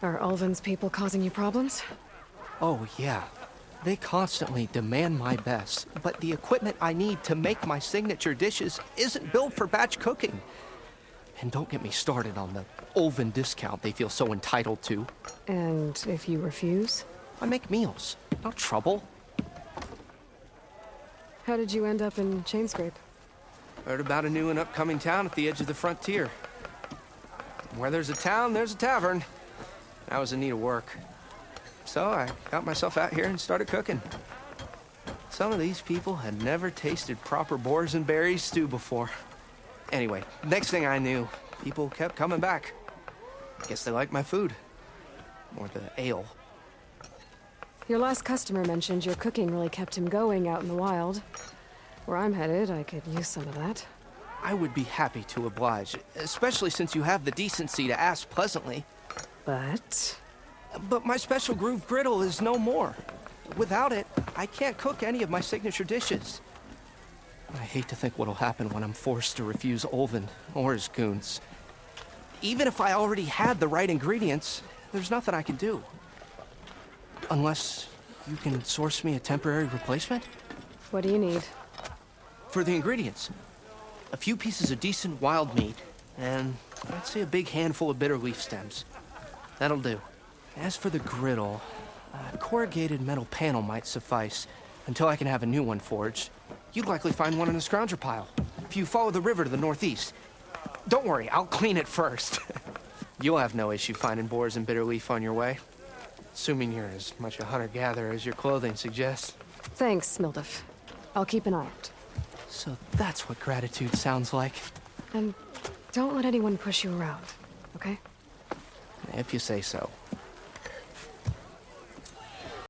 Are Ulvin's people causing you problems? Oh, yeah. They constantly demand my best, but the equipment I need to make my signature dishes isn't built for batch cooking. And don't get me started on the Ulvin discount they feel so entitled to. And if you refuse? I make meals, no trouble. How did you end up in Chainscrape? Heard about a new and upcoming town at the edge of the frontier. Where there's a town, there's a tavern. I was in need of work. So I got myself out here and started cooking. Some of these people had never tasted proper boars and berries stew before. Anyway, next thing I knew, people kept coming back. Guess they liked my food. Or the ale. Your last customer mentioned your cooking really kept him going out in the wild. Where I'm headed, I could use some of that. I would be happy to oblige, especially since you have the decency to ask pleasantly. But my special groove griddle is no more. Without it, I can't cook any of my signature dishes. I hate to think what'll happen when I'm forced to refuse Ulvin or his goons. Even if I already had the right ingredients, there's nothing I can do. Unless you can source me a temporary replacement? what do you need? For the ingredients, a few pieces of decent wild meat, and I'd say a big handful of bitter leaf stems. That'll do. As for the griddle, a corrugated metal panel might suffice until I can have a new one forged. You'd likely find one in a scrounger pile, if you follow the river to the northeast. Don't worry, I'll clean it first. You'll have no issue finding boars and bitter leaf on your way. Assuming you're as much a hunter-gatherer as your clothing suggests. Thanks, Mildef. I'll keep an eye out. So that's what gratitude sounds like. And don't let anyone push you around, okay? If you say so.